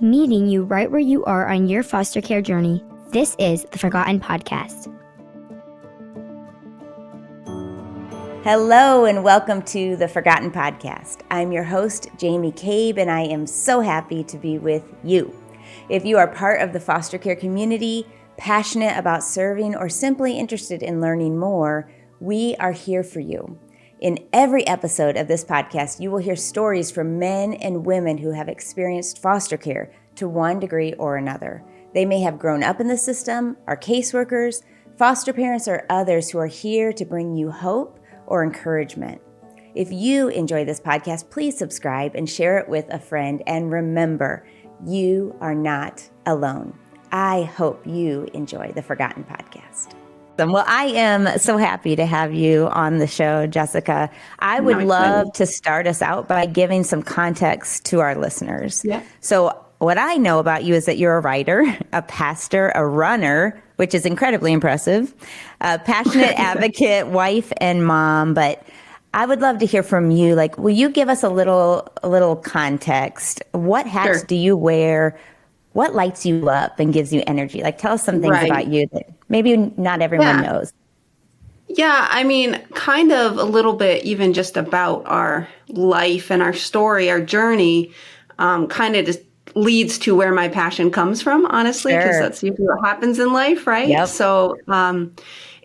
meeting you right where you are on your foster care journey. This is the Forgotten Podcast. Hello and welcome to the Forgotten Podcast. I'm your host, Jamie Cabe, and I am so happy to be with you. If you are part of the foster care community, passionate about serving, or simply interested in learning more, we are here for you. In every episode of this podcast, you will hear stories from men and women who have experienced foster care to one degree or another. They may have grown up in the system, are caseworkers, foster parents, or others who are here to bring you hope or encouragement. If you enjoy this podcast, please subscribe and share it with a friend. And remember, you are not alone. I hope you enjoy the Forgotten Podcast. Well, I am so happy to have you on the show, Jessica. I would love to start us out by giving some context to our listeners. Yeah. So what I know about you is that you're a writer, a pastor, a runner, which is incredibly impressive, a passionate advocate, wife, and mom. But I would love to hear from you. Like, will you give us a little context? What hats do you wear? What lights you up and gives you energy? Like, tell us some things about you that maybe not everyone knows. Yeah, I mean, kind of a little bit even just about our life and our story, our journey, kind of just leads to where my passion comes from, honestly, because that's usually what happens in life, right? Yep. So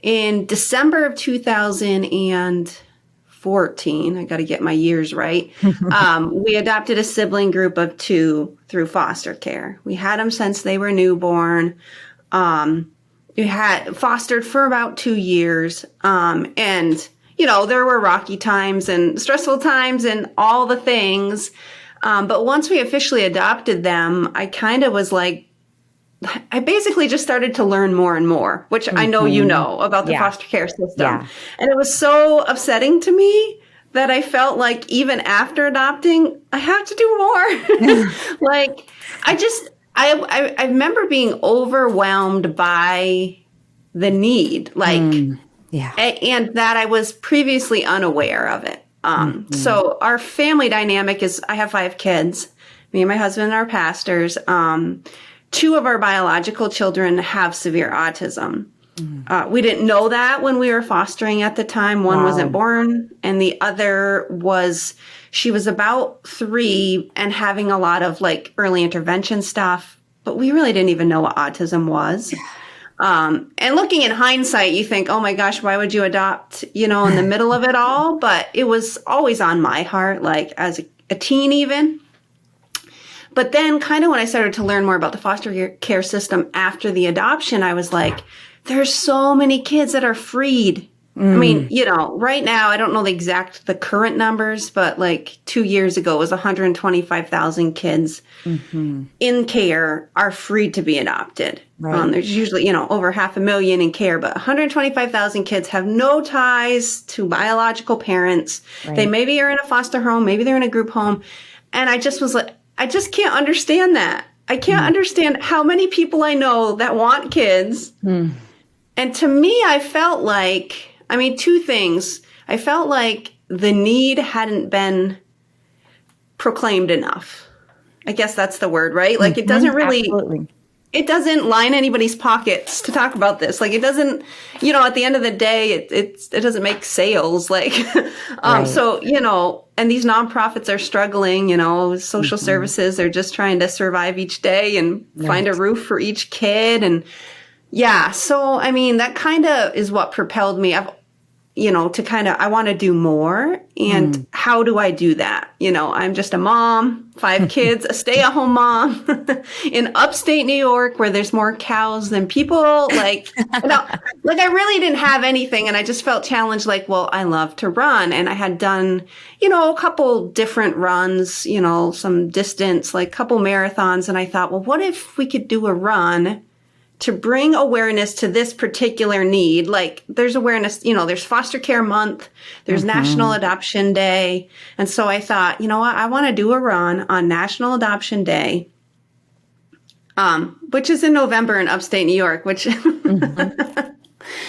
in December of 2014, I got to get my years right, we adopted a sibling group of 2 through foster care. We had them since they were newborn. We had fostered for about 2 years. And, you know, there were rocky times and stressful times and all the things. But once we officially adopted them, I kind of was like, I basically just started to learn more and more, which I know you know about the foster care system. Yeah. And it was so upsetting to me that I felt like even after adopting, I have to do more. Like, I remember being overwhelmed by the need, like, and that I was previously unaware of it. So our family dynamic is, I have 5 kids. Me and my husband are pastors. 2 of our biological children have severe autism. We didn't know that when we were fostering at the time. One wasn't born, and the other she was about 3 and having a lot of like early intervention stuff, but we really didn't even know what autism was. And looking in hindsight, you think, oh my gosh, why would you adopt, in the middle of it all? But it was always on my heart, like as a teen even. But then kind of when I started to learn more about the foster care system after the adoption, I was like, there's so many kids that are freed. I mean, right now, I don't know the current numbers, but like 2 years ago, it was 125,000 kids in care are free to be adopted. Right. There's usually, over 500,000 in care, but 125,000 kids have no ties to biological parents. Right. They maybe are in a foster home, maybe they're in a group home. And I just was like, I just can't understand that. I can't understand how many people I know that want kids. And to me, I felt like, 2 things. I felt like the need hadn't been proclaimed enough. I guess that's the word, right? Like it doesn't really, it doesn't line anybody's pockets to talk about this. Like it doesn't, at the end of the day, it doesn't make sales. Like, so, and these nonprofits are struggling, social services, they're just trying to survive each day and find a roof for each kid. And so, that kind of is what propelled me. I want to do more. And how do I do that? I'm just a mom, 5 kids, a stay-at-home mom in upstate New York where there's more cows than people. Like, I really didn't have anything. And I just felt challenged, like, well, I love to run. And I had done, a couple different runs, some distance, like a couple marathons. And I thought, well, what if we could do a run to bring awareness to this particular need? Like there's awareness, there's foster care month, there's National Adoption Day. And so I thought, what, I want to do a run on National Adoption Day, which is in November in upstate New York, which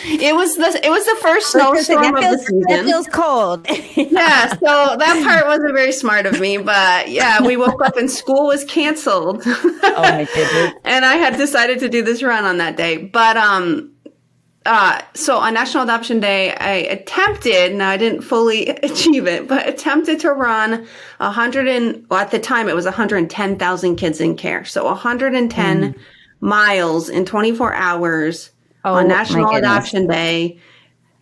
It was the first snowstorm of the season. That feels cold. Yeah, so that part wasn't very smart of me, but yeah, we woke up and school was canceled. Oh my goodness. And I had decided to do this run on that day. But so on National Adoption Day, I attempted, now I didn't fully achieve it, but attempted to run at the time it was 110,000 kids in care. So 110 miles in 24 hours on National Adoption Day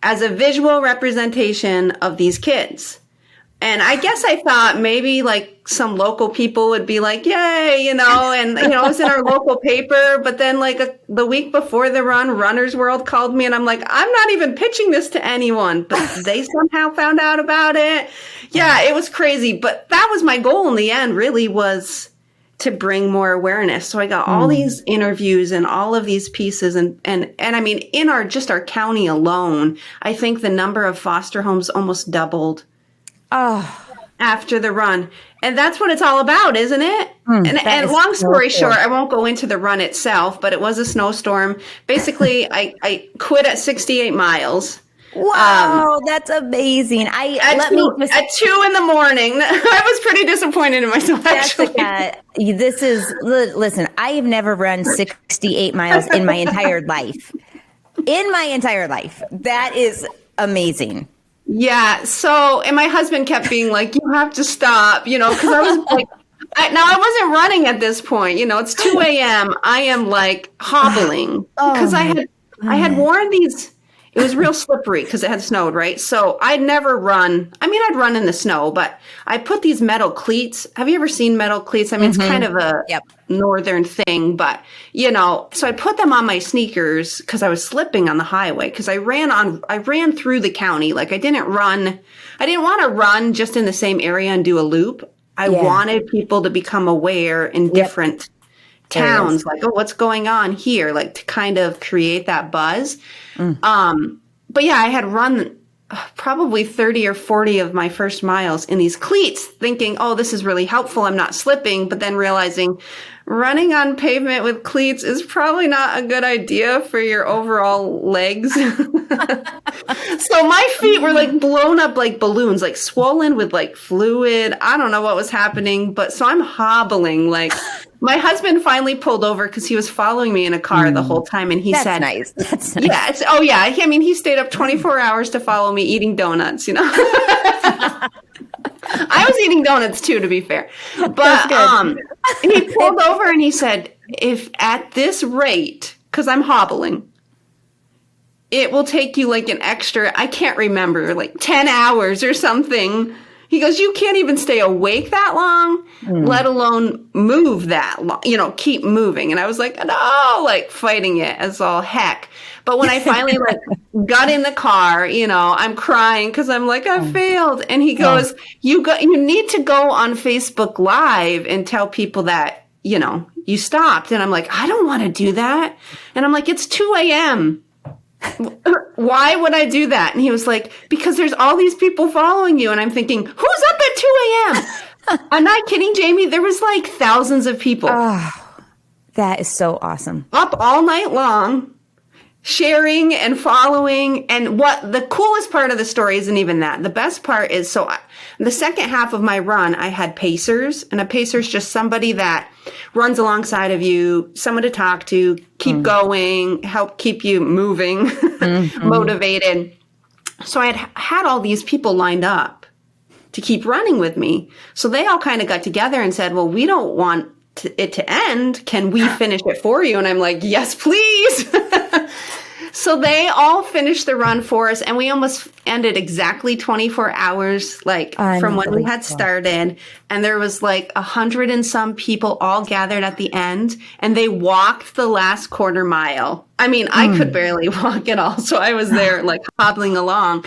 as a visual representation of these kids. And I guess I thought maybe like some local people would be like, yay, and it was in our local paper. But then like the week before the run, Runner's World called me and I'm like, I'm not even pitching this to anyone, but they somehow found out about it. Yeah, it was crazy. But that was my goal in the end, really, was to bring more awareness. So I got all these interviews and all of these pieces. And I mean, in our county alone, I think the number of foster homes almost doubled after the run. And that's what it's all about, isn't it? And long story short, I won't go into the run itself, but it was a snowstorm. Basically, I quit at 68 miles. Wow, that's amazing. At 2 in the morning. I was pretty disappointed in myself, actually. Jessica, listen, I have never run 68 miles in my entire life. In my entire life. That is amazing. Yeah. So, and my husband kept being like, you have to stop, because I was like, I wasn't running at this point. It's 2 a.m. I am like hobbling because I had worn these. It was real slippery because it had snowed, right? So I'd never run. I mean, I'd run in the snow, but I put these metal cleats. Have you ever seen metal cleats? I mean, it's kind of a northern thing, but so I put them on my sneakers because I was slipping on the highway because I ran through the county. Like I didn't want to run just in the same area and do a loop. I wanted people to become aware in different towns, like, oh, what's going on here? Like to kind of create that buzz. But yeah, I had run probably 30 or 40 of my first miles in these cleats thinking, oh, this is really helpful. I'm not slipping. But then realizing running on pavement with cleats is probably not a good idea for your overall legs. So my feet were like blown up like balloons, like swollen with like fluid. I don't know what was happening. But so I'm hobbling like. My husband finally pulled over because he was following me in a car the whole time. And he said, nice. That's nice. Yeah. I mean, he stayed up 24 hours to follow me eating donuts, I was eating donuts too, to be fair. But he pulled over and he said, if at this rate, because I'm hobbling, it will take you like an extra, I can't remember, like 10 hours or something. He goes, you can't even stay awake that long, let alone move that long, keep moving. And I was like, no, like fighting it as all heck. But when I finally like got in the car, I'm crying because I'm like, I failed. And he goes, you need to go on Facebook Live and tell people that, you stopped. And I'm like, I don't want to do that. And I'm like, it's 2 a.m. Why would I do that? And he was like, because there's all these people following you. And I'm thinking, who's up at 2 a.m.? I'm not kidding, Jamie. There was like thousands of people. Oh, that is so awesome. Up all night long, sharing and following. And what the coolest part of the story isn't even that. The best part is, the second half of my run, I had pacers. And a pacer is just somebody that runs alongside of you, someone to talk to, keep going, help keep you moving, motivated. So I had all these people lined up to keep running with me. So they all kind of got together and said, well, we don't want it to end. Can we finish it for you? And I'm like, yes, please. So they all finished the run for us, and we almost ended exactly 24 hours, from when we had started. And there was 100 and some people all gathered at the end, and they walked the last quarter mile. I mean, I could barely walk at all, so I was there hobbling along.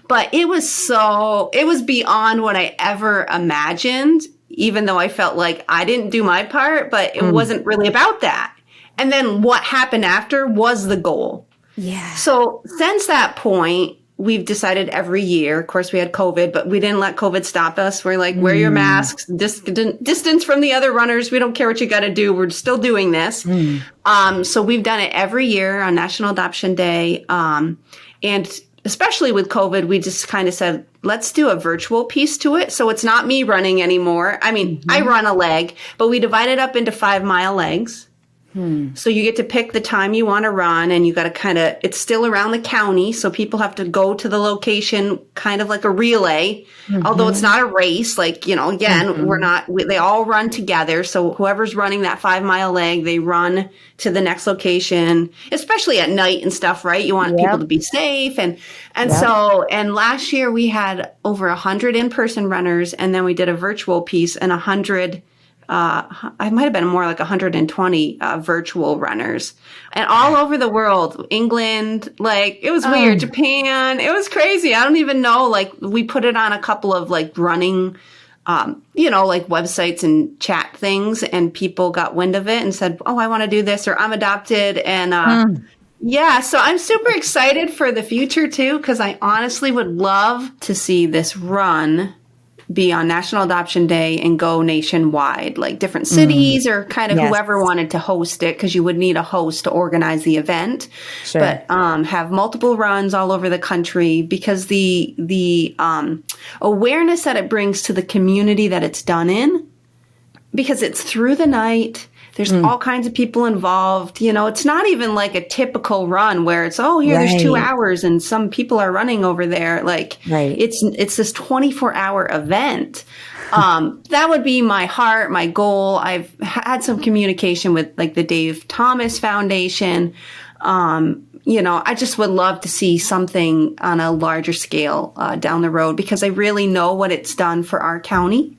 But it was beyond what I ever imagined, even though I felt like I didn't do my part, but it wasn't really about that. And then what happened after was the goal. Yeah. So since that point, we've decided every year, of course we had COVID, but we didn't let COVID stop us. We're like, wear your masks, distance from the other runners. We don't care what you got to do. We're still doing this. So we've done it every year on National Adoption Day. And especially with COVID, we just kind of said, let's do a virtual piece to it. So it's not me running anymore. I mean, I run a leg, but we divide it up into 5-mile legs. So you get to pick the time you want to run, and you got to it's still around the county. So people have to go to the location kind of like a relay, although it's not a race. Like, again, they all run together. So whoever's running that 5-mile leg, they run to the next location, especially at night and stuff, right? You want people to be safe. And last year we had over 100 in-person runners, and then we did a virtual piece and 100 I might have been more like 120 virtual runners, and all over the world, England, like it was weird, Japan, it was crazy. I don't even know. Like we put it on a couple of like running, like websites and chat things, and people got wind of it and said, "Oh, I want to do this," or "I'm adopted," and yeah, so I'm super excited for the future too, because I honestly would love to see this run be on National Adoption Day and go nationwide, like different cities or kind of whoever wanted to host it, because you would need a host to organize the event. Sure. But have multiple runs all over the country, because the awareness that it brings to the community that it's done in, because it's through the night. There's all kinds of people involved. It's not even like a typical run where it's, there's 2 hours and some people are running over there. Like it's this 24-hour event. That would be my heart, my goal. I've had some communication with like the Dave Thomas Foundation. I just would love to see something on a larger scale down the road, because I really know what it's done for our county.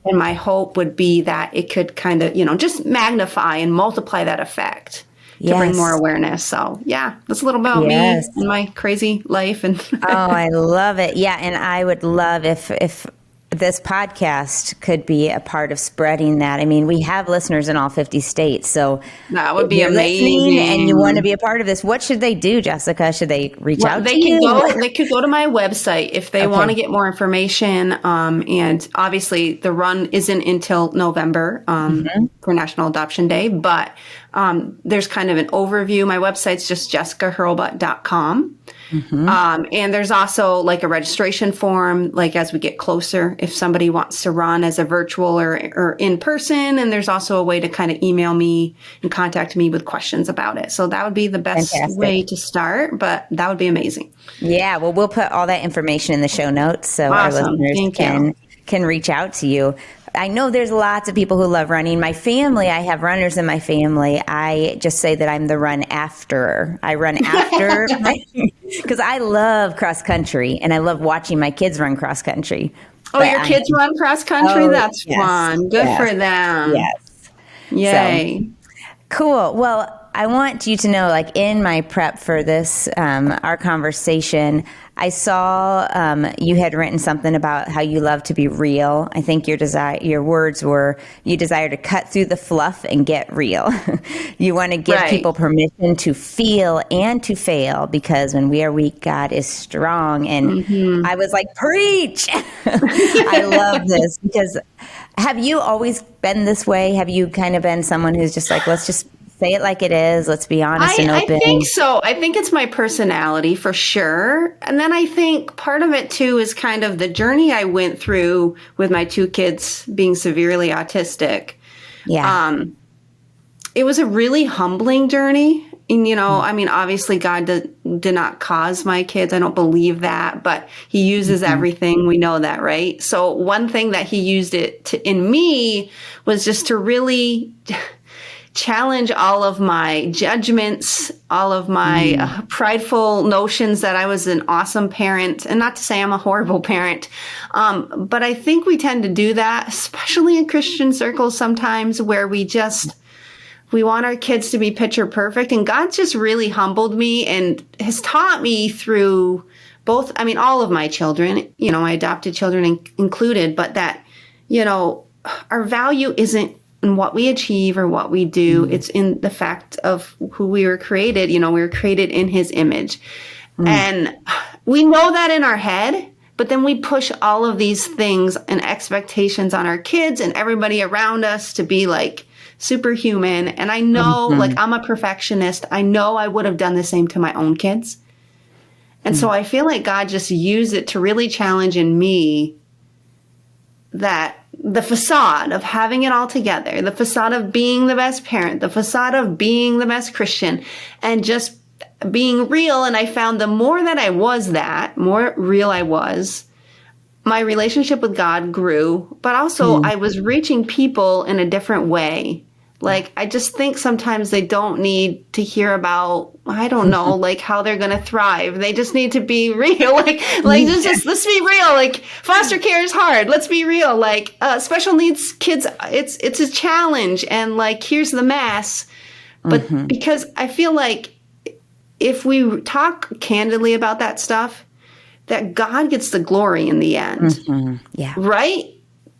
And my hope would be that it could kind of, just magnify and multiply that effect to bring more awareness. So, yeah, that's a little about me and my crazy life. And I love it. Yeah, and I would love if this podcast could be a part of spreading that. I mean, we have listeners in all 50 states, so that would be amazing. And you want to be a part of this, what should they do, Jessica? Should they reach out to you? They could go to my website if they want to get more information. And obviously, the run isn't until November for National Adoption Day, but there's kind of an overview. My website's just jessicahurlbut.com. And there's also like a registration form, like as we get closer, if somebody wants to run as a virtual or in person. And there's also a way to kind of email me and contact me with questions about it. So that would be the best way to start, but that would be amazing. Yeah. Well, we'll put all that information in the show notes so our listeners can reach out to you. I know there's lots of people who love running. My family, I have runners in my family. I just say that I'm the run after. I run after because I love cross country and I love watching my kids run cross country. Oh, your kids run cross country? That's fun. Good for them. Yes. Yay. So, cool. Well, I want you to know, like in my prep for this, our conversation, I saw you had written something about how you love to be real. I think your words were, you desire to cut through the fluff and get real. You want to give people permission to feel and to fail, because when we are weak, God is strong. And I was like, preach. I love this, because have you always been this way? Have you kind of been someone who's just like, let's just say it like it is. Let's be honest and open. I think so. I think it's my personality for sure. And then I think part of it too is kind of the journey I went through with my 2 kids being severely autistic. Yeah. It was a really humbling journey. And, I mean, obviously God did not cause my kids. I don't believe that, but he uses everything. We know that, right? So one thing that he used in me was just to really challenge all of my judgments, all of my prideful notions that I was an awesome parent. And not to say I'm a horrible parent, but I think we tend to do that, especially in Christian circles sometimes, where we want our kids to be picture perfect. And God just really humbled me and has taught me through both, I mean, all of my children, my adopted children included, but that, our value isn't in what we achieve or what we do. It's in the fact of who we were created. We were created in his image. And we know that in our head, but then we push all of these things and expectations on our kids and everybody around us to be like superhuman. And I know, like, I'm a perfectionist. I know I would have done the same to my own kids. And so I feel like God just used it to really challenge in me that the facade of having it all together, the facade of being the best parent, the facade of being the best Christian, and just being real. And I found the more that I was that, more real I was, my relationship with God grew, but also I was reaching people in a different way. Like, I just think sometimes they don't need to hear about, I don't know, like how they're going to thrive. They just need to be real. Like let's be real. Like, foster care is hard. Let's be real. Like, special needs kids, it's a challenge. And like, here's the mess. But because I feel like if we talk candidly about that stuff, that God gets the glory in the end. Yeah. Right?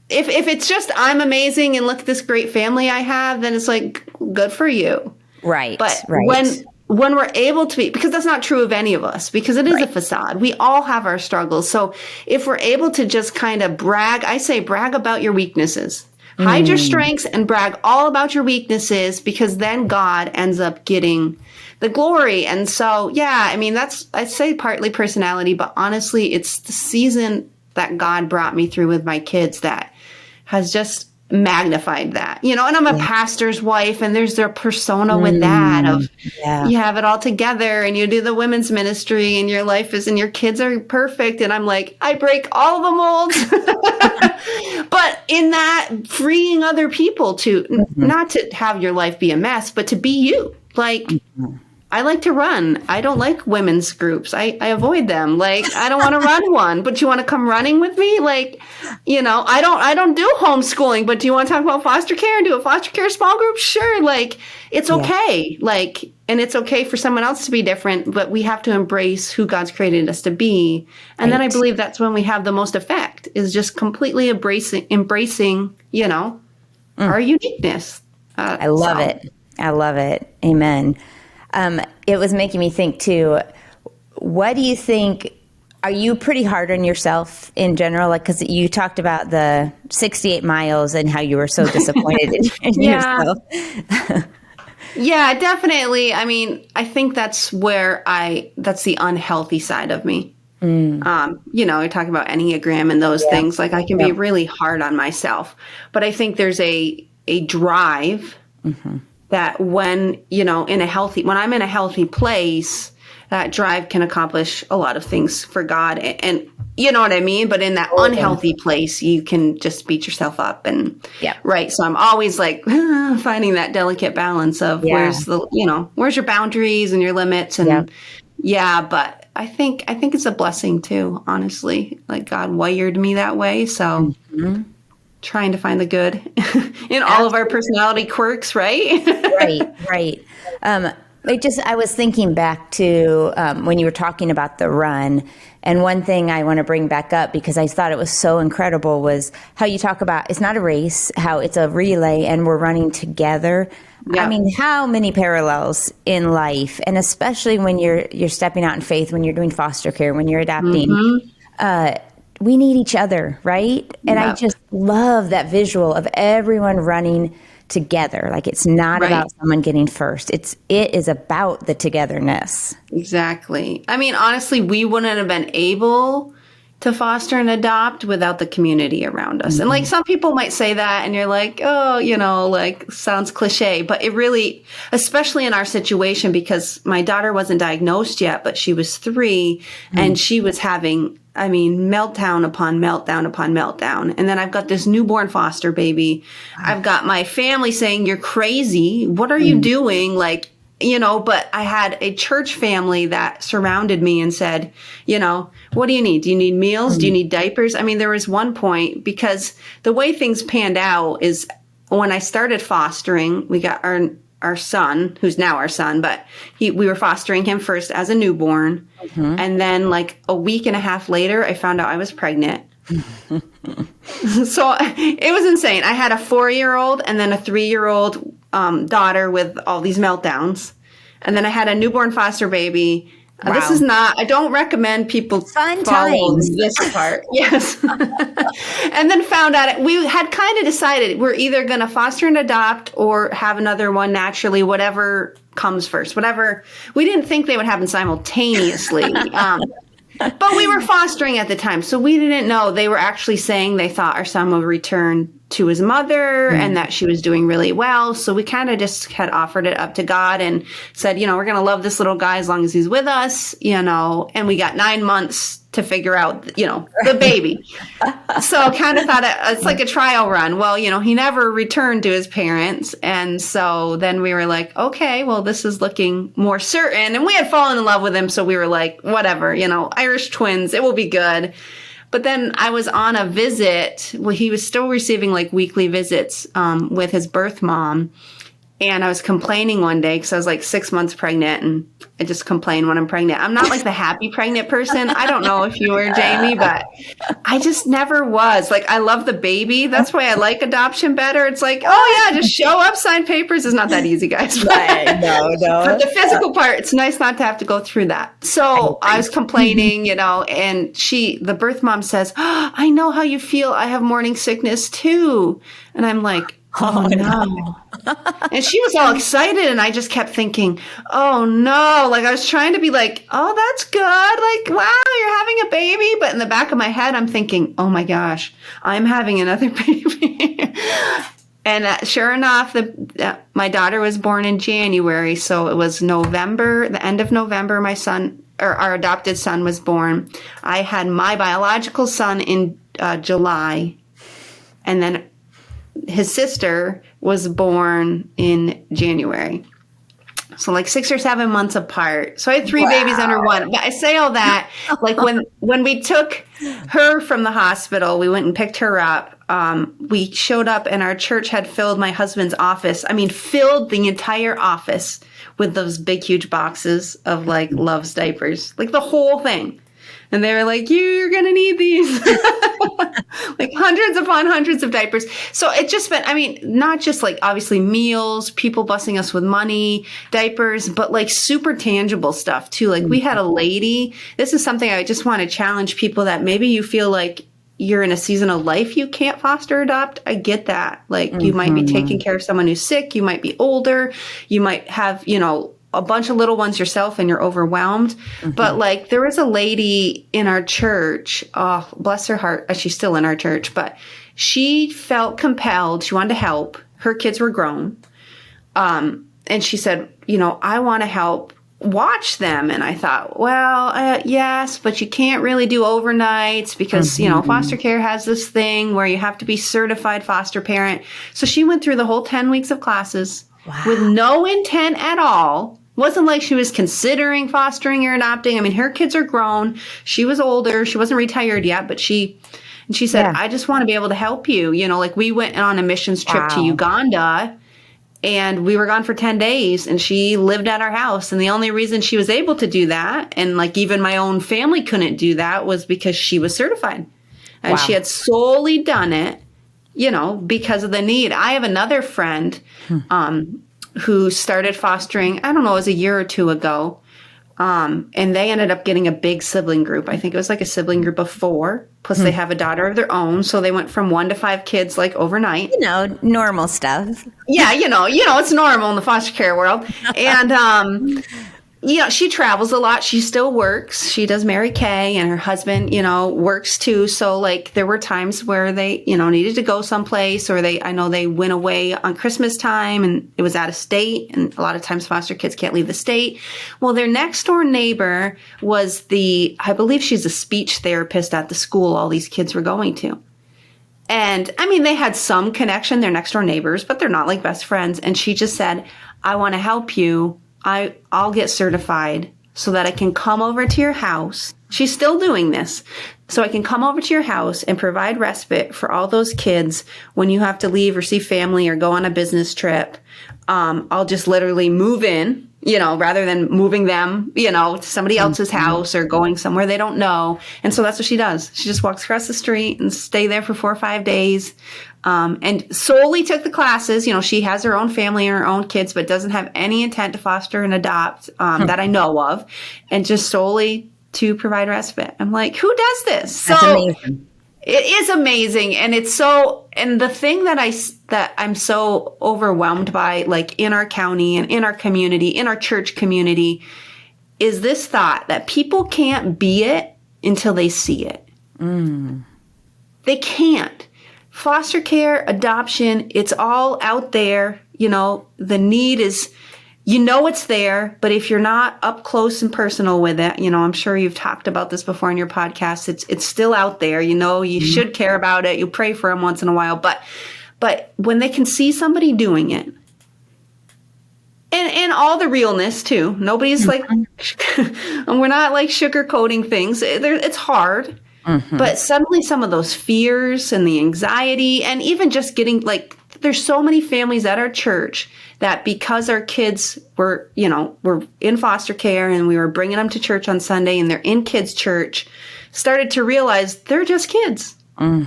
If it's just, I'm amazing and look at this great family I have, then it's like, good for you. Right. But when we're able to be, because that's not true of any of us, because it is a facade. We all have our struggles. So if we're able to just kind of brag, I say brag about your weaknesses. Hide your strengths and brag all about your weaknesses, because then God ends up getting the glory. And so, yeah, I mean, I'd say partly personality, but honestly, it's the season that God brought me through with my kids that has just magnified that, and I'm a pastor's wife, and there's their persona with that of you have it all together and you do the women's ministry and your life is, and your kids are perfect. And I'm like, I break all the molds, but in that freeing other people to not to have your life be a mess, but to be you. Like, I like to run. I don't like women's groups. I avoid them. Like, I don't want to run one, but you want to come running with me? Like, I don't do homeschooling, but do you want to talk about foster care and do a foster care small group? Sure. Like, it's okay. Like, and it's okay for someone else to be different, but we have to embrace who God's created us to be. And then I believe that's when we have the most effect, is just completely embracing, our uniqueness. I love it. I love it. Amen. It was making me think too, what do you think, are you pretty hard on yourself in general? Like, cause you talked about the 68 miles and how you were so disappointed in yourself. Yeah, definitely. I mean, I think that's that's the unhealthy side of me. You're talking about Enneagram and those things. Like, I can be really hard on myself, but I think there's a drive that when I'm in a healthy place, that drive can accomplish a lot of things for God. And you know what I mean? But in that unhealthy place, you can just beat yourself up. And right. So I'm always like finding that delicate balance of where's your boundaries and your limits. And but I think it's a blessing too, honestly. Like, God wired me that way. So trying to find the good in all of our personality quirks, right? Right. I was thinking back to when you were talking about the run, and one thing I want to bring back up, because I thought it was so incredible, was how you talk about it's not a race, how it's a relay and we're running together. Yeah. I mean, how many parallels in life, and especially when you're stepping out in faith, when you're doing foster care, when you're adopting, we need each other, right? And I just love that visual of everyone running together. Like, it's not about someone getting first. It is about the togetherness. Exactly. I mean, honestly, we wouldn't have been able to foster and adopt without the community around us. And like, some people might say that and you're like, oh, like, sounds cliche, but it really, especially in our situation, because my daughter wasn't diagnosed yet, but she was 3 and she was having, meltdown upon meltdown upon meltdown. And then I've got this newborn foster baby. I've got my family saying, you're crazy. What are you doing? Like, but I had a church family that surrounded me and said, what do you need? Do you need meals? Do you need diapers? I mean, there was one point, because the way things panned out is when I started fostering, we got our son, who's now our son, but we were fostering him first as a newborn. And then like a week and a half later, I found out I was pregnant. So it was insane. I had a 4-year-old and then a 3-year-old daughter with all these meltdowns. And then I had a newborn foster baby. Wow. This is not, I don't recommend people Fun follow times. this part. Yes. And then found out we had kind of decided we're either going to foster and adopt or have another one naturally, whatever comes first, whatever. We didn't think they would happen simultaneously. But we were fostering at the time, so we didn't know. They were actually saying they thought our son would return to his mother and that she was doing really well. So we kind of just had offered it up to God and said, we're going to love this little guy as long as he's with us, and we got 9 months to figure out, the baby. So kind of thought it's like a trial run. Well, he never returned to his parents. And so then we were like, okay, well, this is looking more certain. And we had fallen in love with him. So we were like, whatever, Irish twins, it will be good. But then I was on a visit. Well, he was still receiving like weekly visits with his birth mom. And I was complaining one day because I was like 6 months pregnant, and I just complain when I'm pregnant. I'm not like the happy pregnant person. I don't know if you were, Jamie, but I just never was. Like, I love the baby. That's why I like adoption better. It's like, oh yeah, just show up, sign papers. It's not that easy, guys. Right. No. But the physical part, it's nice not to have to go through that. So I was complaining, and the birth mom says, I know how you feel. I have morning sickness too. And I'm like, oh no. And she was all excited, and I just kept thinking, oh no. Like, I was trying to be like, oh, that's good. Like, wow, you're having a baby. But in the back of my head, I'm thinking, oh my gosh, I'm having another baby. And sure enough, my daughter was born in January. So it was November, the end of November, our adopted son was born. I had my biological son in July. And then his sister was born in January. So like 6 or 7 months apart. So I had 3 babies under one. But I say all that, like when we took her from the hospital, we went and picked her up. We showed up and our church had filled my husband's office. I mean, filled the entire office with those big, huge boxes of like Love's diapers, like the whole thing. And they were like, you're going to need these. Like hundreds upon hundreds of diapers. So it just been, not just like obviously meals, people busing us with money, diapers, but like super tangible stuff too. Like we had a lady, this is something I just want to challenge people that maybe you feel like you're in a season of life you can't foster adopt. I get that. Like you might be taking care of someone who's sick. You might be older. You might have, a bunch of little ones yourself and you're overwhelmed. But like there was a lady in our church, oh, bless her heart. She's still in our church, but she felt compelled. She wanted to help. Her kids were grown. And she said, I want to help watch them. And I thought, well, yes, but you can't really do overnights because, foster care has this thing where you have to be certified foster parent. So she went through the whole 10 weeks of classes with no intent at all. Wasn't like she was considering fostering or adopting. Her kids are grown. She was older. She wasn't retired yet, but she said, I just want to be able to help you. Like we went on a missions trip to Uganda and we were gone for 10 days and she lived at our house. And the only reason she was able to do that, and like even my own family couldn't do that, was because she was certified. And she had solely done it, because of the need. I have another friend, who started fostering, I don't know, it was a year or two ago. And they ended up getting a big sibling group. I think it was like a sibling group of 4. Plus they have a daughter of their own. So they went from 1 to 5 kids like overnight. Normal stuff. Yeah, it's normal in the foster care world. And, she travels a lot. She still works. She does Mary Kay, and her husband, works too. So like there were times where they, needed to go someplace, or I know they went away on Christmas time and it was out of state. And a lot of times foster kids can't leave the state. Well, their next door neighbor was I believe she's a speech therapist at the school all these kids were going to. And they had some connection. They're next door neighbors, but they're not like best friends. And she just said, I want to help you. I'll get certified so that I can come over to your house. She's still doing this. So I can come over to your house and provide respite for all those kids when you have to leave or see family or go on a business trip. I'll just literally move in, rather than moving them, to somebody else's house or going somewhere they don't know. And so that's what she does. She just walks across the street and stay there for 4 or 5 days. and solely took the classes. She has her own family and her own kids, but doesn't have any intent to foster and adopt that I know of, and just solely to provide respite. I'm like, who does this? That's amazing. It is amazing. And and the thing that I'm so overwhelmed by, like in our county and in our community, in our church community, is this thought that people can't be it until they see it. They can't. Foster care, adoption, it's all out there. The need is, it's there, but if you're not up close and personal with it, I'm sure you've talked about this before in your podcast, it's still out there. You should care about it. You pray for them once in a while, but when they can see somebody doing it, and all the realness too, nobody's like, we're not like sugarcoating things. It's hard. But suddenly some of those fears and the anxiety, and even just getting there's so many families at our church that because our kids were in foster care and we were bringing them to church on Sunday and they're in kids' church, started to realize they're just kids,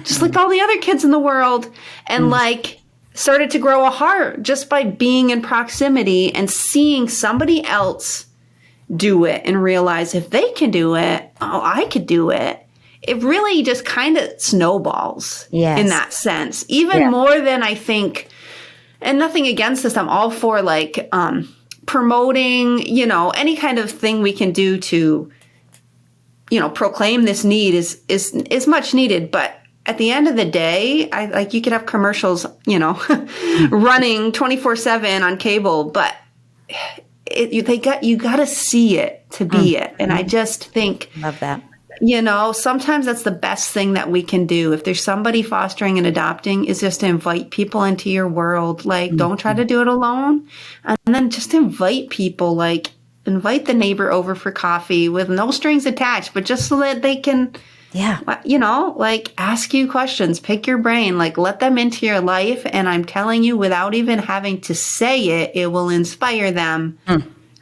just like all the other kids in the world. And started to grow a heart just by being in proximity and seeing somebody else do it and realize if they can do it, I could do it. It really just kind of snowballs in that sense, even more than I think. And nothing against this. I'm all for promoting, any kind of thing we can do to, proclaim this need is much needed. But at the end of the day, you could have commercials, running 24/7 on cable, but you got to see it to be it. And I just think, love that. Sometimes that's the best thing that we can do. If there's somebody fostering and adopting, is just to invite people into your world. Don't try to do it alone. And then just invite people, invite the neighbor over for coffee with no strings attached, but just so that they can, ask you questions, pick your brain, let them into your life. And I'm telling you, without even having to say it, it will inspire them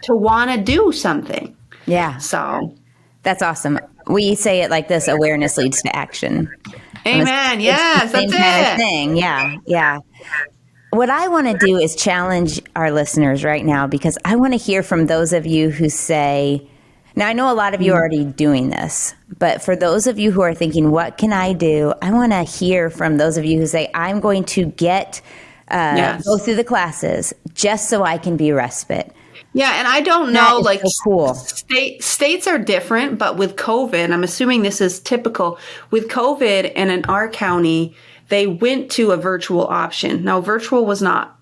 to want to do something. Yeah. So that's awesome. We say it like this: awareness leads to action. Amen. Yes, that's it. Kind of thing. Yeah. What I want to do is challenge our listeners right now, because I want to hear from those of you who say, now I know a lot of you are already doing this, but for those of you who are thinking, what can I do? I want to hear from those of you who say, I'm going to go through the classes just so I can be respite. Yeah, and I don't know, so cool. States are different, but with COVID, I'm assuming this is typical. With COVID, and in our county, they went to a virtual option. Now, virtual was not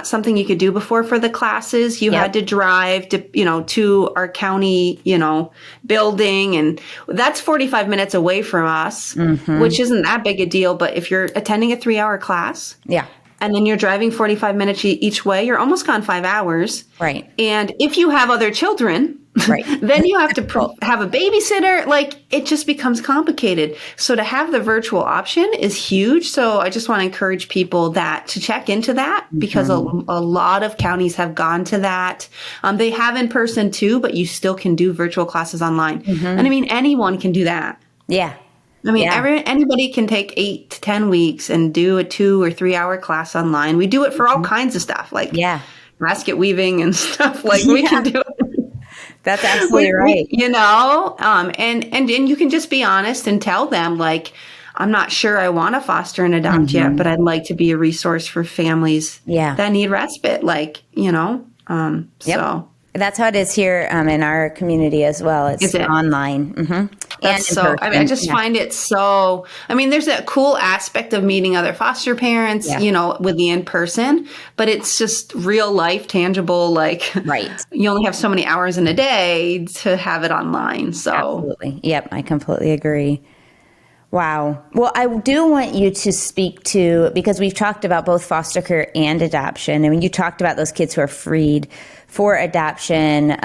something you could do before for the classes. You had to drive to our county, building, and that's 45 minutes away from us, which isn't that big a deal. But if you're attending a 3-hour class, and then you're driving 45 minutes each way, you're almost gone 5 hours. Right. And if you have other children, then you have to have a babysitter. It just becomes complicated. So to have the virtual option is huge. So I just want to encourage people to check into that, because a lot of counties have gone to that. They have in person too, but you still can do virtual classes online. And anyone can do that. Yeah. Anybody can take 8 to 10 weeks and do a 2 or 3 hour class online. We do it for all kinds of stuff, basket weaving and stuff. We can do it. That's absolutely right. And you can just be honest and tell them, I'm not sure I want to foster and adopt yet, but I'd like to be a resource for families that need respite. So. That's how it is here in our community as well. It's online. That's so, I just find it so, there's that cool aspect of meeting other foster parents, with the in-person, but it's just real life, tangible, you only have so many hours in a day to have it online. So absolutely. Yep. I completely agree. Wow. Well, I do want you to speak to, because we've talked about both foster care and adoption. You talked about those kids who are freed for adoption.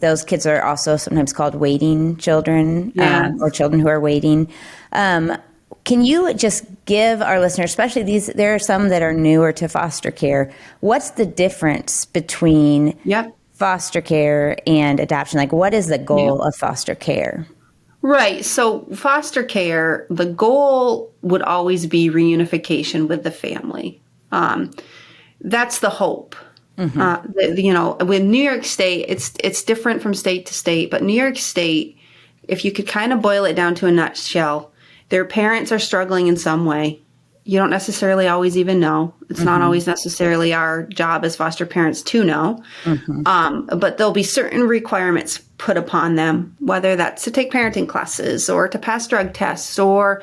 Those kids are also sometimes called waiting children, or children who are waiting. Can you just give our listeners, especially there are some that are newer to foster care, what's the difference between foster care and adoption? What is the goal of foster care? Right. So foster care, the goal would always be reunification with the family. That's the hope. With New York State, it's different from state to state, but New York State, if you could kind of boil it down to a nutshell, their parents are struggling in some way. You don't necessarily always even know. It's not always necessarily our job as foster parents to know. But there'll be certain requirements put upon them, whether that's to take parenting classes or to pass drug tests, or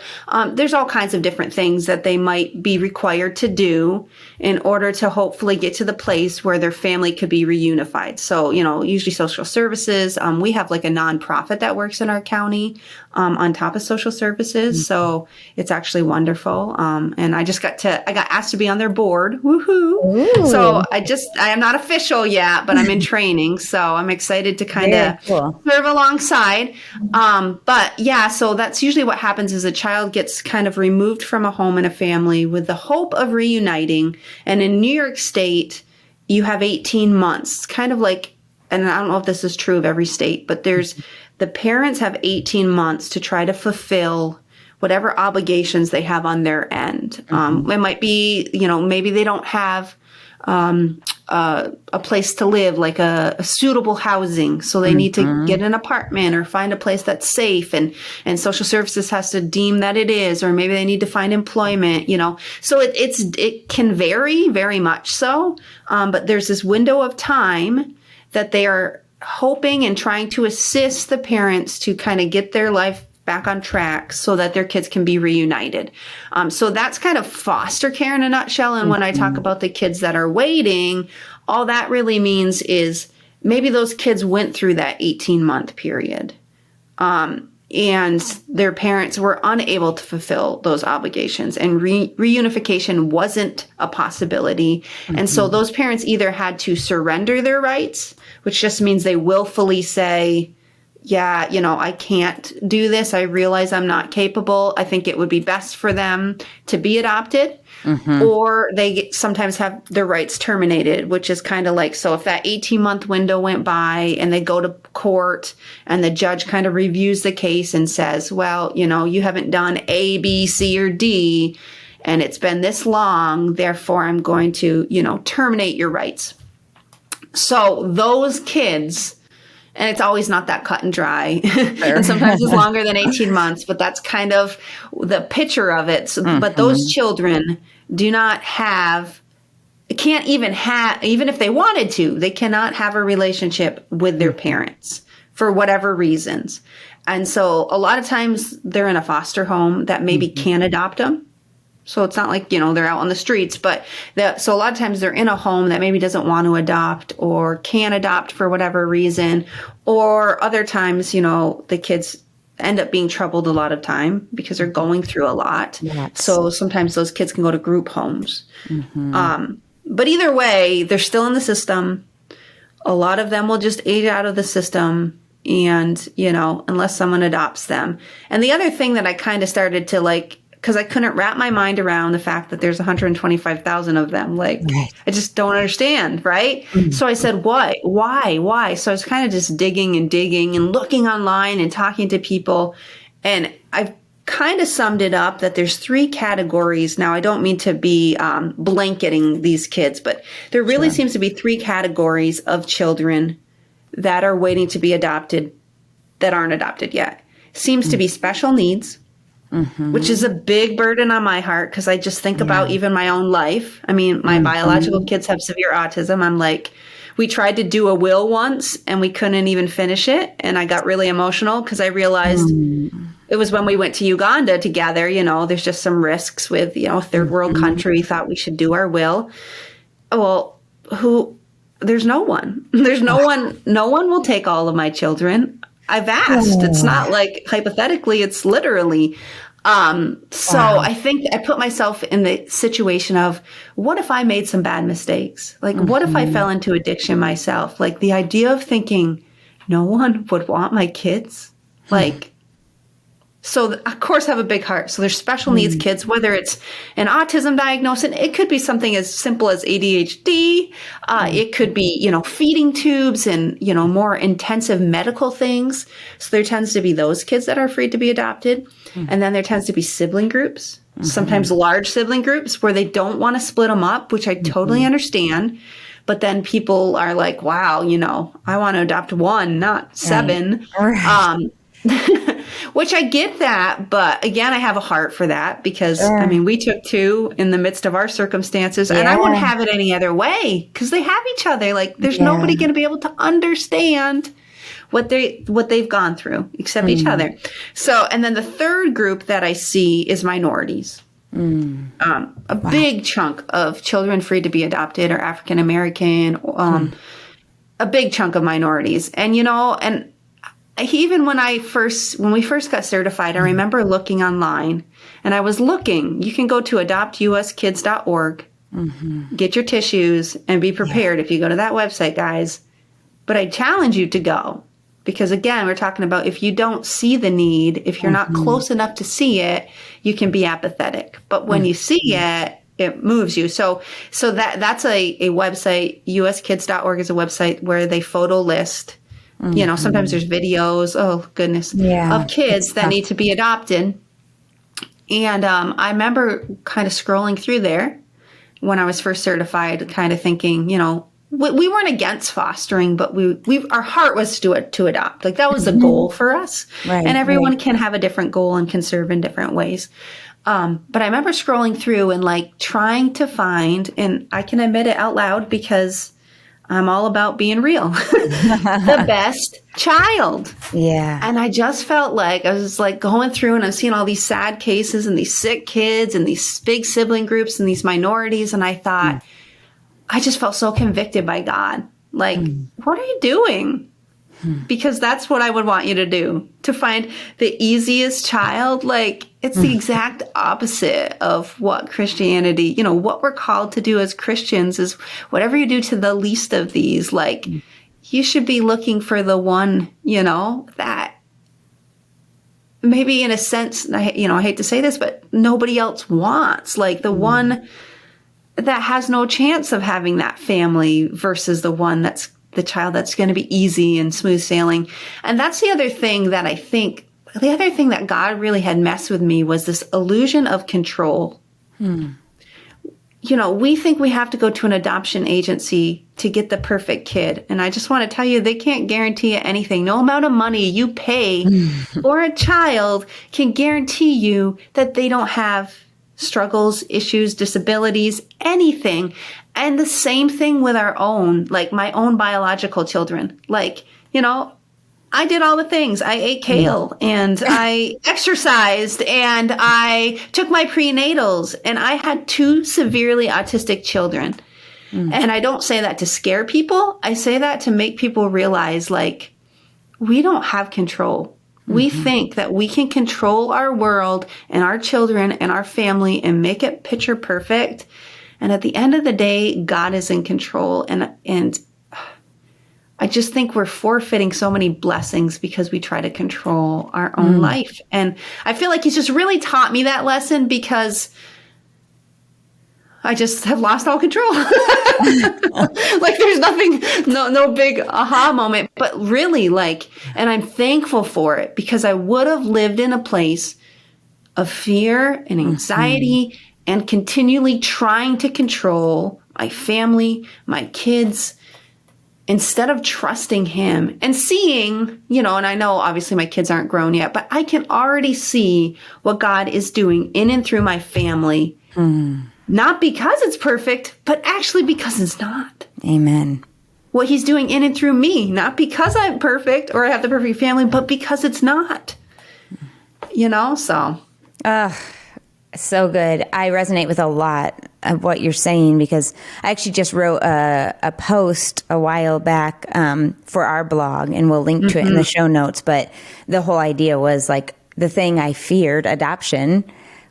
there's all kinds of different things that they might be required to do in order to hopefully get to the place where their family could be reunified. So, usually social services, we have like a nonprofit that works in our county on top of social services. So it's actually wonderful. And I got asked to be on their board. Woohoo. Ooh. So I am not official yet, but I'm in training. So I'm excited to kind of serve alongside. But yeah, so that's usually what happens is a child gets kind of removed from a home and a family with the hope of reuniting. And in New York State, you have 18 months. It's kind of like, and I don't know if this is true of every state, but the parents have 18 months to try to fulfill whatever obligations they have on their end. It might be, maybe they don't have a place to live, like a suitable housing. So they need to get an apartment or find a place that's safe, and social services has to deem that it is, or maybe they need to find employment, So it can vary very much so. But there's this window of time that they are hoping and trying to assist the parents to kind of get their life back on track so that their kids can be reunited. So that's kind of foster care in a nutshell. And when I talk about the kids that are waiting, all that really means is maybe those kids went through that 18-month period. And their parents were unable to fulfill those obligations, and reunification wasn't a possibility. And so those parents either had to surrender their rights, which just means they willfully say, yeah, I can't do this. I realize I'm not capable. I think it would be best for them to be adopted. Or they sometimes have their rights terminated, which is kind of like, so if that 18-month window went by and they go to court and the judge kind of reviews the case and says, well, you haven't done A, B, C, or D, and it's been this long, therefore I'm going to, terminate your rights. So those kids, and it's always not that cut and dry. And sometimes it's longer than 18 months, but that's kind of the picture of it. So, but those children do not have, can't even have, even if they wanted to, they cannot have a relationship with their parents for whatever reasons. And so a lot of times they're in a foster home that maybe can adopt them. So it's not like, they're out on the streets, but so a lot of times they're in a home that maybe doesn't want to adopt or can adopt for whatever reason. Or other times, the kids end up being troubled a lot of time because they're going through a lot. Yes. So sometimes those kids can go to group homes. But either way, they're still in the system. A lot of them will just age out of the system, and, unless someone adopts them. And the other thing that I kind of started to because I couldn't wrap my mind around the fact that there's 125,000 of them. I just don't understand, right? So I said, what? Why? So I was kind of just digging and looking online and talking to people. And I've kind of summed it up that there's 3 categories. Now, I don't mean to be blanketing these kids, but there really seems to be 3 categories of children that are waiting to be adopted that aren't adopted yet. Seems to be special needs, which is a big burden on my heart because I just think about even my own life. I mean, my biological kids have severe autism. I'm like, we tried to do a will once and we couldn't even finish it. And I got really emotional because I realized it was when we went to Uganda together, there's just some risks with, third world country, thought we should do our will. Well, there's no one. There's no one will take all of my children. I've asked. It's not like hypothetically, it's literally. So I think I put myself in the situation of, what if I made some bad mistakes? What if I fell into addiction myself? The idea of thinking no one would want my kids, So of course have a big heart. So there's special needs kids, whether it's an autism diagnosis, it could be something as simple as ADHD. It could be, feeding tubes and, more intensive medical things. So there tends to be those kids that are afraid to be adopted. And then there tends to be sibling groups, sometimes large sibling groups where they don't want to split them up, which I totally understand. But then people are like, wow, I want to adopt one, not seven. Right. Which I get that, but again, I have a heart for that because, we took two in the midst of our circumstances, and I wouldn't have it any other way because they have each other. Like, there's nobody going to be able to understand what they've gone through except each other. So, and then the third group that I see is minorities. A big chunk of children free to be adopted are African American, a big chunk of minorities. And, and even when we first got certified, I remember looking online, and I was looking, you can go to adoptuskids.org, get your tissues, and be prepared if you go to that website, guys. But I challenge you to go, because again, we're talking about if you don't see the need, if you're not close enough to see it, you can be apathetic. But when you see it, it moves you. So that's a website. uskids.org is a website where they photo list. Sometimes there's videos, of kids that need to be adopted. And I remember kind of scrolling through there when I was first certified, kind of thinking, we weren't against fostering, but our heart was to adopt. Like, that was the goal for us. Right, and everyone can have a different goal and can serve in different ways. But I remember scrolling through and trying to find, and I can admit it out loud because I'm all about being real, the best child. Yeah. And I just felt like I was going through and I'm seeing all these sad cases and these sick kids and these big sibling groups and these minorities. And I thought, I just felt so convicted by God. What are you doing? Because that's what I would want you to do, to find the easiest child. It's the exact opposite of what Christianity, what we're called to do as Christians is whatever you do to the least of these, you should be looking for the one, that maybe in a sense, I hate to say this, but nobody else wants, the one that has no chance of having that family versus the one that's the child that's going to be easy and smooth sailing. And that's the other thing that I think, the other thing that God really had messed with me was this illusion of control. We think we have to go to an adoption agency to get the perfect kid. And I just want to tell you, they can't guarantee anything. No amount of money you pay for a child can guarantee you that they don't have struggles, issues, disabilities, anything. And the same thing with our own, my own biological children. I did all the things. I ate kale and I exercised and I took my prenatals, and I had two severely autistic children. And I don't say that to scare people. I say that to make people realize, we don't have control. We think that we can control our world and our children and our family and make it picture perfect. And at the end of the day, God is in control. And I just think we're forfeiting so many blessings because we try to control our own life. And I feel like he's just really taught me that lesson because I just have lost all control. There's nothing, no big aha moment, but really and I'm thankful for it because I would have lived in a place of fear and anxiety and continually trying to control my family, my kids, instead of trusting him and seeing, and I know obviously my kids aren't grown yet, but I can already see what God is doing in and through my family. Not because it's perfect, but actually because it's not. Amen. What he's doing in and through me, not because I'm perfect or I have the perfect family, but because it's not. So. So good. I resonate with a lot of what you're saying because I actually just wrote a post a while back for our blog, and we'll link to it in the show notes. But the whole idea was the thing I feared, adoption,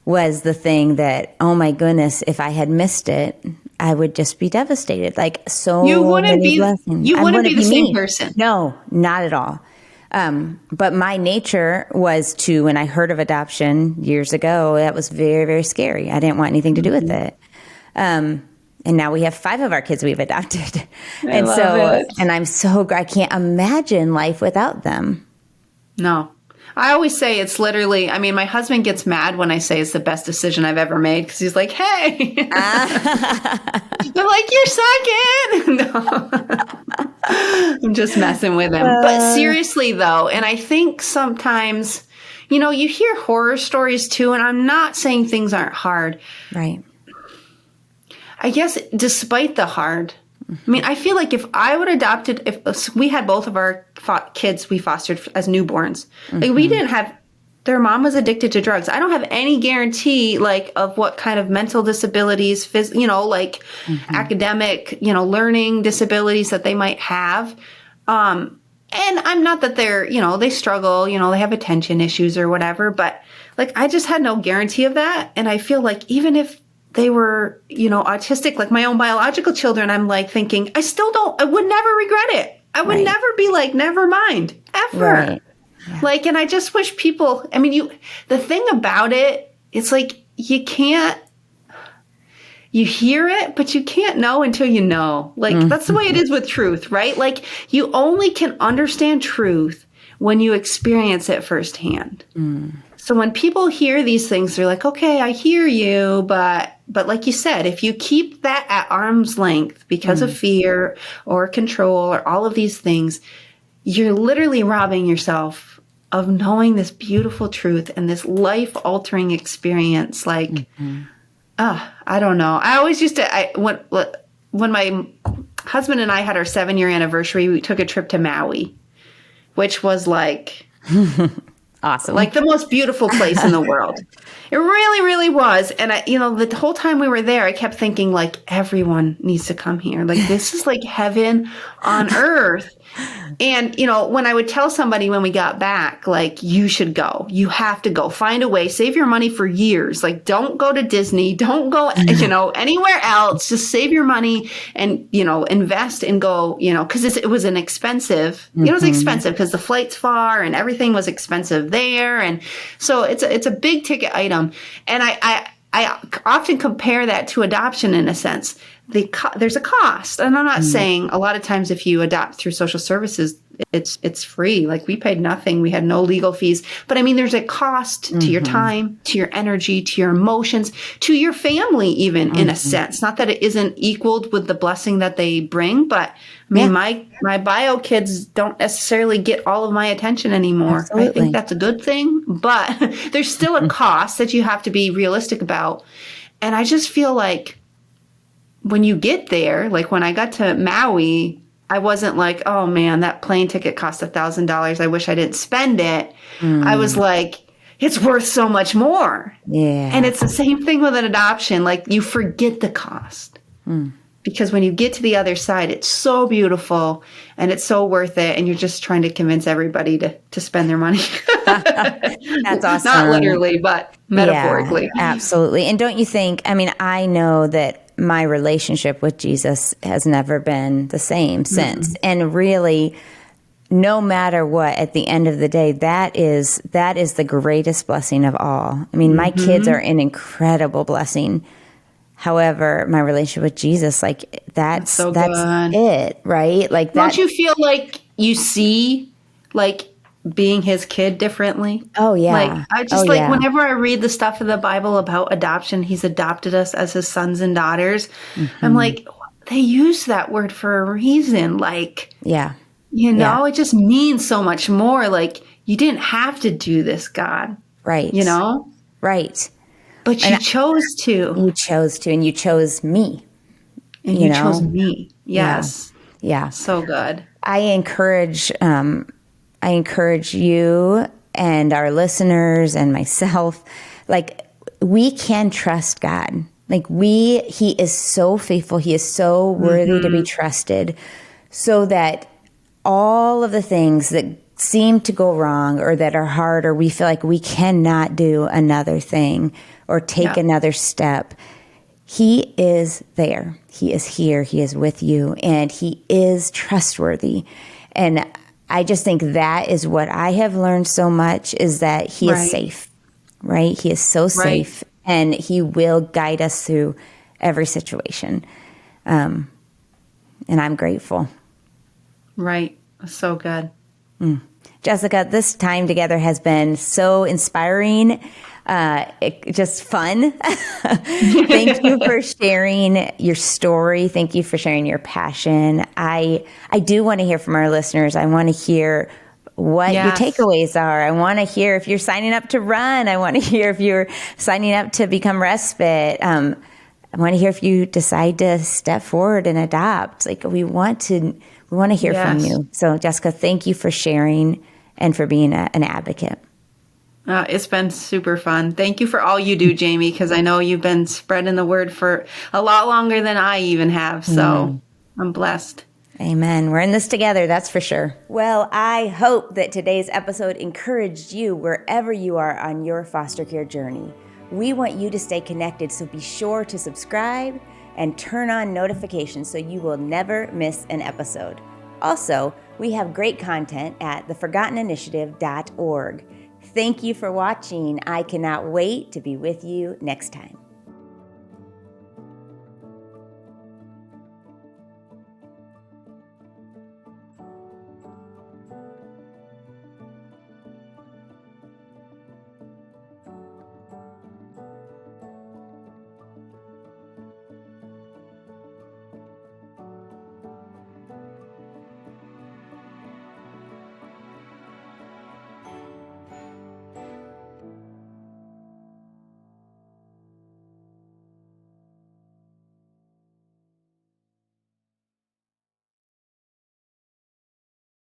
was the thing that, oh my goodness, if I had missed it, I would just be devastated. You wouldn't be the same person. No, not at all. But my nature was to, when I heard of adoption years ago, that was very, very scary. I didn't want anything to do with it. And now we have 5 of our kids we've adopted. I can't imagine life without them. No. I always say it's literally, I mean, my husband gets mad when I say it's the best decision I've ever made because he's like, hey. I'm like, you're sucking. No. I'm just messing with him. But seriously, though, and I think sometimes, you hear horror stories too, and I'm not saying things aren't hard. Right. I guess despite the hard, I mean, I feel like if I would adopted, if we had both of our kids we fostered as newborns, like we didn't have, their mom was addicted to drugs. I don't have any guarantee of what kind of mental disabilities, academic, learning disabilities that they might have. And I'm not that they're, they struggle, they have attention issues or whatever, but I just had no guarantee of that. And I feel like even if they were, autistic, like my own biological children, I'm thinking, I would never regret it. I would never be never mind, ever. Right. Yeah. And I just wish people, the thing about it, it's you can't, you hear it, but you can't know until you know. That's the way it is with truth, right? You only can understand truth when you experience it firsthand. So when people hear these things, they're like, okay, I hear you, but like you said, if you keep that at arm's length because of fear or control or all of these things, you're literally robbing yourself of knowing this beautiful truth and this life-altering experience. I don't know. I always used to, when my husband and I had our 7-year anniversary, we took a trip to Maui, which was awesome. The most beautiful place in the world. It really, really was. And the whole time we were there, I kept thinking everyone needs to come here. This is heaven on earth. And, when I would tell somebody when we got back, you should go, you have to go, find a way, save your money for years. Don't go to Disney, don't go, anywhere else, just save your money and, invest and go, cause it was an expensive, it was expensive because the flight's far and everything was expensive there. And so it's a big ticket item. And I often compare that to adoption in a sense. There's a cost. And I'm not saying a lot of times if you adopt through social services, it's free. We paid nothing. We had no legal fees. But there's a cost to your time, to your energy, to your emotions, to your family even in a sense. Not that it isn't equaled with the blessing that they bring, but my bio kids don't necessarily get all of my attention anymore. Absolutely. I think that's a good thing, but there's still a cost that you have to be realistic about. And I just feel when you get there, when I got to Maui, I wasn't oh man, that plane ticket cost $1,000. I wish I didn't spend it. I was it's worth so much more. Yeah. And it's the same thing with an adoption. You forget the cost. Because when you get to the other side, it's so beautiful and it's so worth it. And you're just trying to convince everybody to spend their money. That's awesome. Not literally, but metaphorically. Yeah, absolutely. And don't you think, I know that my relationship with Jesus has never been the same since. And really, no matter what, at the end of the day, that is the greatest blessing of all. My kids are an incredible blessing. However, my relationship with Jesus, that's it, right? Don't you feel you see, being his kid differently? Oh, yeah. I just whenever I read the stuff in the Bible about adoption, he's adopted us as his sons and daughters. I'm they use that word for a reason. Yeah. It just means so much more. You didn't have to do this, God. Right. Right. But you chose to. You chose to, and you chose me. And you chose me. Yes. Yeah. So good. I encourage you and our listeners and myself, we can trust God. He is so faithful. He is so worthy to be trusted, so that all of the things that seem to go wrong or that are hard, or we feel like we cannot do another thing or take another step, He is there. He is here. He is with you, and He is trustworthy. And I just think that is what I have learned so much, is that he is safe, right? He is so safe, and he will guide us through every situation. And I'm grateful. Right. So good. Jessica, this time together has been so inspiring, just fun. Thank you for sharing your story. Thank you for sharing your passion. I do want to hear from our listeners. I want to hear what your takeaways are. I want to hear if you're signing up to run. I want to hear if you're signing up to become respite. I want to hear if you decide to step forward and adopt. Like, we want to hear from you. So, Jessica, thank you for sharing and for being an advocate. It's been super fun. Thank you for all you do, Jamie, because I know you've been spreading the word for a lot longer than I even have. So I'm blessed. Amen. We're in this together, that's for sure. Well, I hope that today's episode encouraged you wherever you are on your foster care journey. We want you to stay connected, so be sure to subscribe and turn on notifications so you will never miss an episode. Also, we have great content at theforgotteninitiative.org. Thank you for watching. I cannot wait to be with you next time.